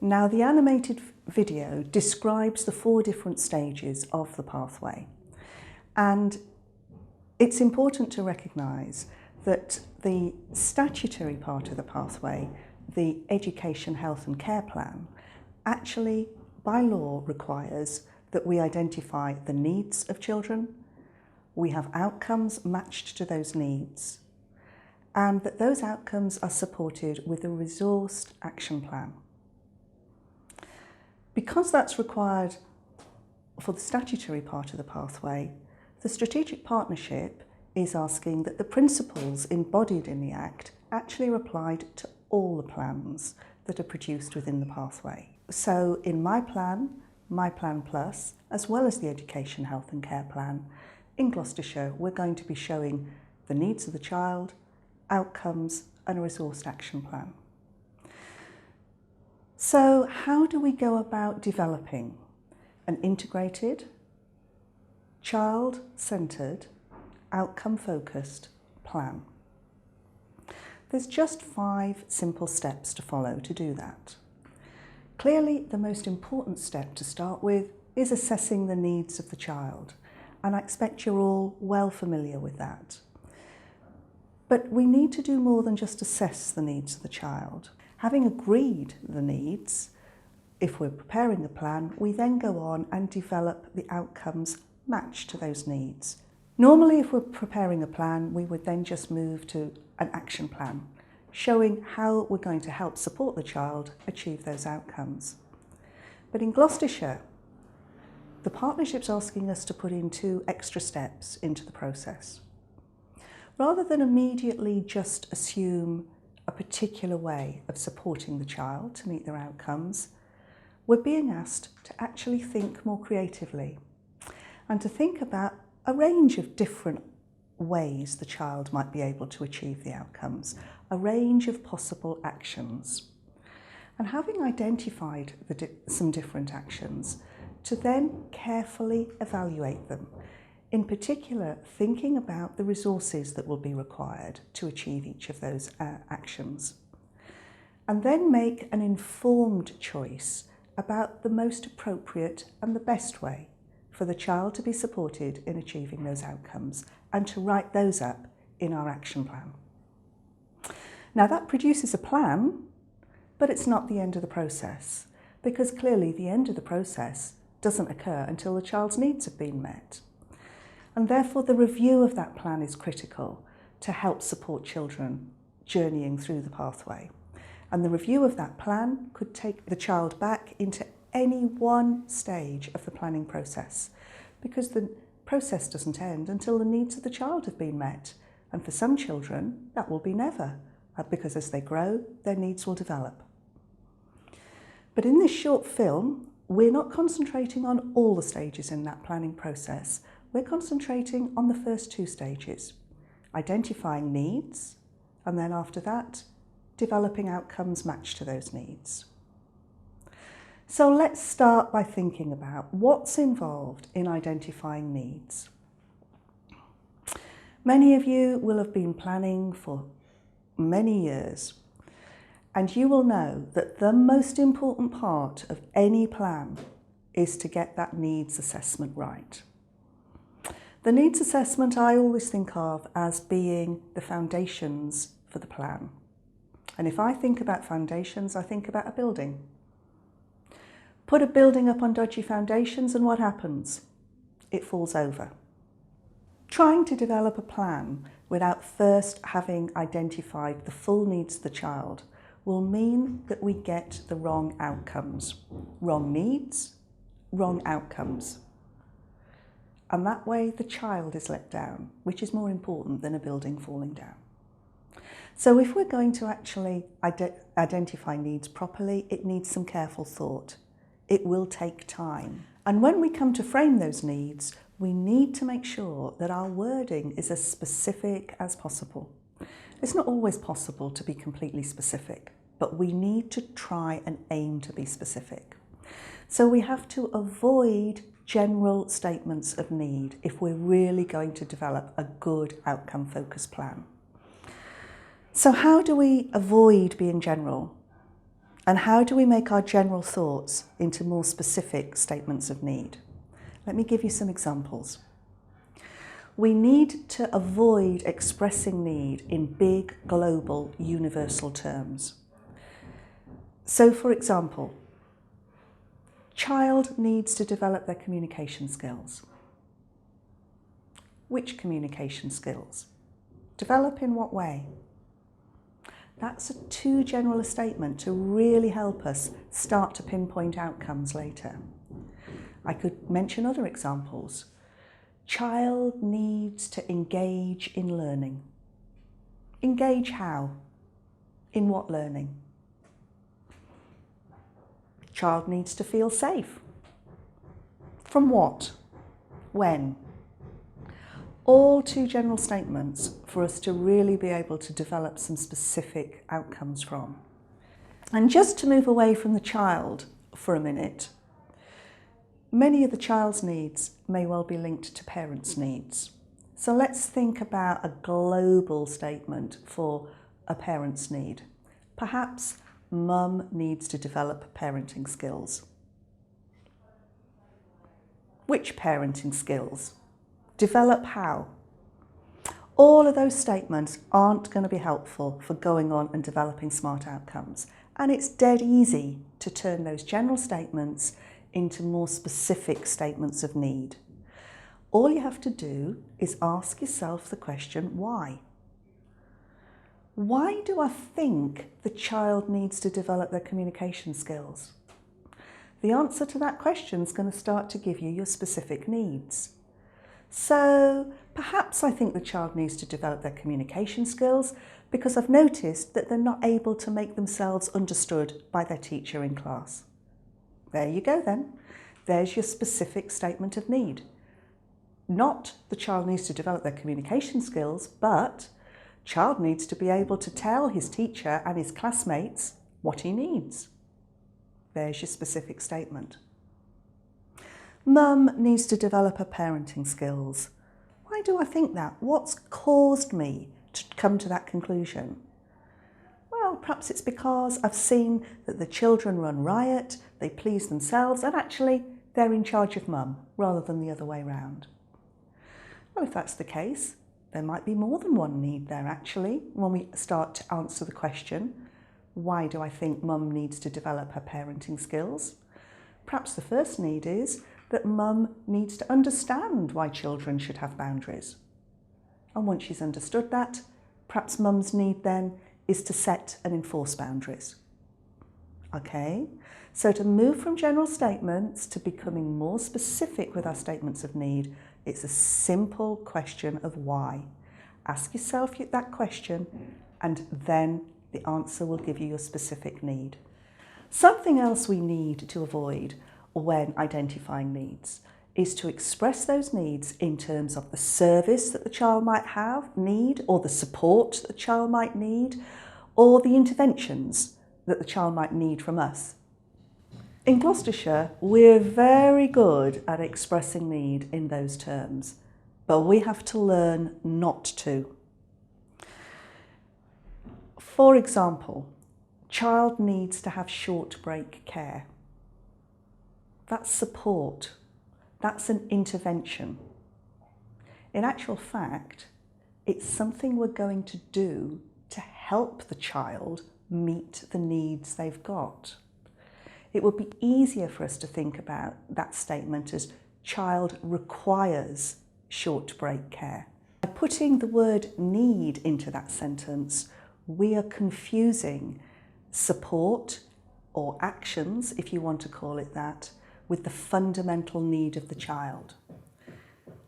Now, the animated video describes the 4 different stages of the pathway, and it's important to recognise that the statutory part of the pathway, the Education, Health and Care Plan, actually by law requires that we identify the needs of children, we have outcomes matched to those needs, and that those outcomes are supported with a resourced action plan. Because that's required for the statutory part of the pathway, the strategic partnership is asking that the principles embodied in the Act actually are applied to all the plans that are produced within the pathway. So in My Plan Plus, as well as the Education, Health and Care Plan, in Gloucestershire we're going to be showing the needs of the child, outcomes and a resourced action plan. So how do we go about developing an integrated, child-centred, outcome-focused plan? There's just 5 simple steps to follow to do that. Clearly, the most important step to start with is assessing the needs of the child, and I expect you're all well familiar with that. But we need to do more than just assess the needs of the child. Having agreed the needs, if we're preparing a plan, we then go on and develop the outcomes matched to those needs. Normally, if we're preparing a plan, we would then just move to an action plan, showing how we're going to help support the child achieve those outcomes. But in Gloucestershire, the partnership's asking us to put in 2 extra steps into the process. Rather than immediately just assume a particular way of supporting the child to meet their outcomes, we're being asked to actually think more creatively and to think about a range of different ways the child might be able to achieve the outcomes, a range of possible actions. And having identified some different actions, to then carefully evaluate them, in particular thinking about the resources that will be required to achieve each of those actions, and then make an informed choice about the most appropriate and the best way for the child to be supported in achieving those outcomes, and to write those up in our action plan. Now that produces a plan, but it's not the end of the process, because clearly the end of the process doesn't occur until the child's needs have been met. And therefore the review of that plan is critical to help support children journeying through the pathway. And the review of that plan could take the child back into any one stage of the planning process, because the process doesn't end until the needs of the child have been met. And for some children, that will be never, because as they grow, their needs will develop. But in this short film, we're not concentrating on all the stages in that planning process. We're concentrating on the first 2 stages, identifying needs, and then after that, developing outcomes matched to those needs. So let's start by thinking about what's involved in identifying needs. Many of you will have been planning for many years, and you will know that the most important part of any plan is to get that needs assessment right. The needs assessment I always think of as being the foundations for the plan. And if I think about foundations, I think about a building. Put a building up on dodgy foundations and what happens? It falls over. Trying to develop a plan without first having identified the full needs of the child will mean that we get the wrong outcomes. Wrong needs, wrong outcomes. And that way the child is let down, which is more important than a building falling down. So if we're going to actually identify needs properly, it needs some careful thought. It will take time. And when we come to frame those needs, we need to make sure that our wording is as specific as possible. It's not always possible to be completely specific, but we need to try and aim to be specific. So we have to avoid general statements of need if we're really going to develop a good outcome-focused plan. So how do we avoid being general? And how do we make our general thoughts into more specific statements of need? Let me give you some examples. We need to avoid expressing need in big, global, universal terms. So, for example, child needs to develop their communication skills. Which communication skills? Develop in what way? That's a too general a statement to really help us start to pinpoint outcomes later. I could mention other examples. Child needs to engage in learning. Engage how? In what learning? Child needs to feel safe. From what? When? All too general statements for us to really be able to develop some specific outcomes from. And just to move away from the child for a minute, many of the child's needs may well be linked to parents' needs. So let's think about a global statement for a parent's need. Perhaps mum needs to develop parenting skills. Which parenting skills? Develop how? All of those statements aren't going to be helpful for going on and developing smart outcomes. And it's dead easy to turn those general statements into more specific statements of need. All you have to do is ask yourself the question, why? Why do I think the child needs to develop their communication skills? The answer to that question is going to start to give you your specific needs. So perhaps I think the child needs to develop their communication skills because I've noticed that they're not able to make themselves understood by their teacher in class. There you go then. There's your specific statement of need. Not the child needs to develop their communication skills, but child needs to be able to tell his teacher and his classmates what he needs. There's your specific statement. Mum needs to develop her parenting skills. Why do I think that? What's caused me to come to that conclusion? Well, perhaps it's because I've seen that the children run riot, they please themselves, and actually they're in charge of mum rather than the other way round. Well, if that's the case, there might be more than one need there actually when we start to answer the question, why do I think mum needs to develop her parenting skills? Perhaps the first need is that mum needs to understand why children should have boundaries. And once she's understood that, perhaps mum's need then is to set and enforce boundaries. Okay, so to move from general statements to becoming more specific with our statements of need, it's a simple question of why. Ask yourself that question and then the answer will give you your specific need. Something else we need to avoid when identifying needs is to express those needs in terms of the service that the child might need, or the support that the child might need, or the interventions that the child might need from us. In Gloucestershire, we're very good at expressing need in those terms, but we have to learn not to. For example, child needs to have short break care. That's support. That's an intervention. In actual fact, it's something we're going to do to help the child meet the needs they've got. It would be easier for us to think about that statement as child requires short break care. By putting the word need into that sentence, we are confusing support or actions, if you want to call it that, with the fundamental need of the child.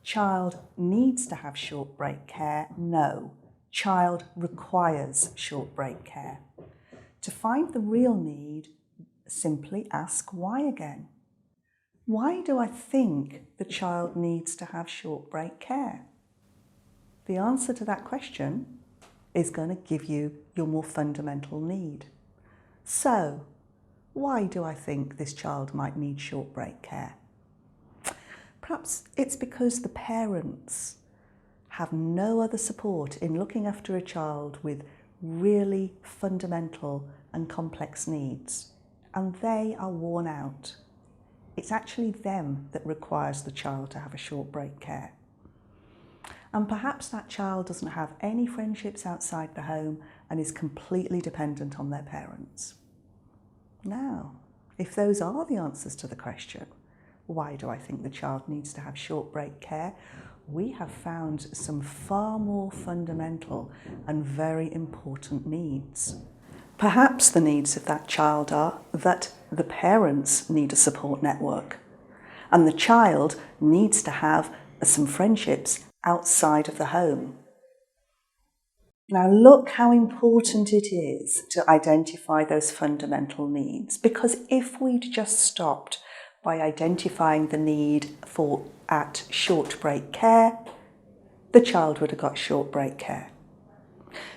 Child needs to have short break care. No, child requires short break care. To find the real need, simply ask why again. Why do I think the child needs to have short break care? The answer to that question is going to give you your more fundamental need. So, why do I think this child might need short break care? Perhaps it's because the parents have no other support in looking after a child with really fundamental and complex needs, and they are worn out. It's actually them that requires the child to have a short break care. And perhaps that child doesn't have any friendships outside the home and is completely dependent on their parents. Now, if those are the answers to the question, why do I think the child needs to have short break care? We have found some far more fundamental and very important needs. Perhaps the needs of that child are that the parents need a support network and the child needs to have some friendships outside of the home. Now look how important it is to identify those fundamental needs, because if we'd just stopped by identifying the need at short break care, the child would have got short break care.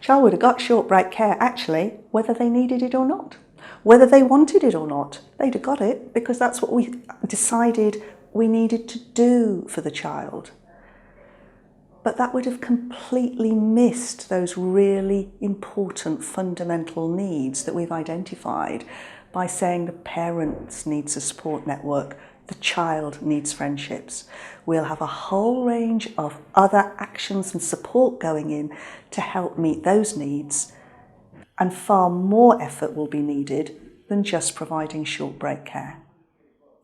Child would have got short break care actually whether they needed it or not. Whether they wanted it or not, they'd have got it because that's what we decided we needed to do for the child. But that would have completely missed those really important fundamental needs that we've identified by saying the parents needs a support network, the child needs friendships. We'll have a whole range of other actions and support going in to help meet those needs, and far more effort will be needed than just providing short break care.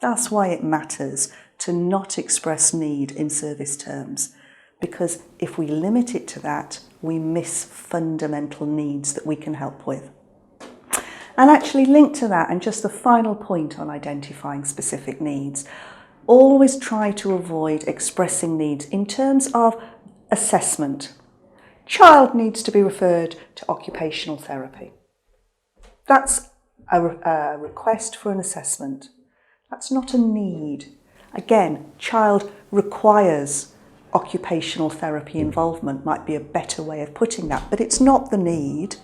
That's why it matters to not express need in service terms, because if we limit it to that, we miss fundamental needs that we can help with. And actually linked to that, and just the final point on identifying specific needs, always try to avoid expressing needs in terms of assessment. Child needs to be referred to occupational therapy. That's a request for an assessment. That's not a need. Again, child requires occupational therapy involvement, might be a better way of putting that, but it's not the need.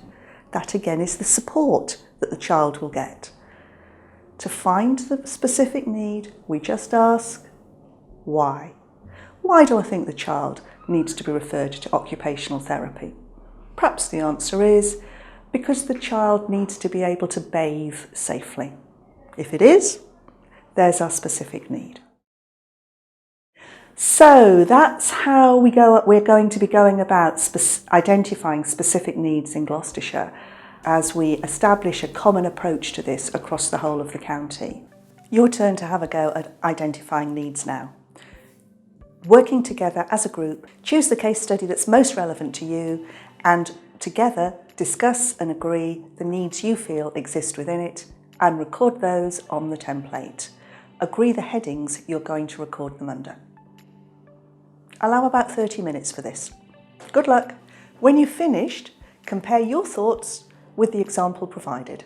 That again is the support that the child will get. To find the specific need, we just ask, why? Why do I think the child needs to be referred to occupational therapy? Perhaps the answer is because the child needs to be able to bathe safely. If it is, there's our specific need. So that's how we're going to be going about identifying specific needs in Gloucestershire as we establish a common approach to this across the whole of the county. Your turn to have a go at identifying needs now. Working together as a group, choose the case study that's most relevant to you and together discuss and agree the needs you feel exist within it and record those on the template. Agree the headings you're going to record them under. Allow about 30 minutes for this. Good luck. When you've finished, compare your thoughts with the example provided.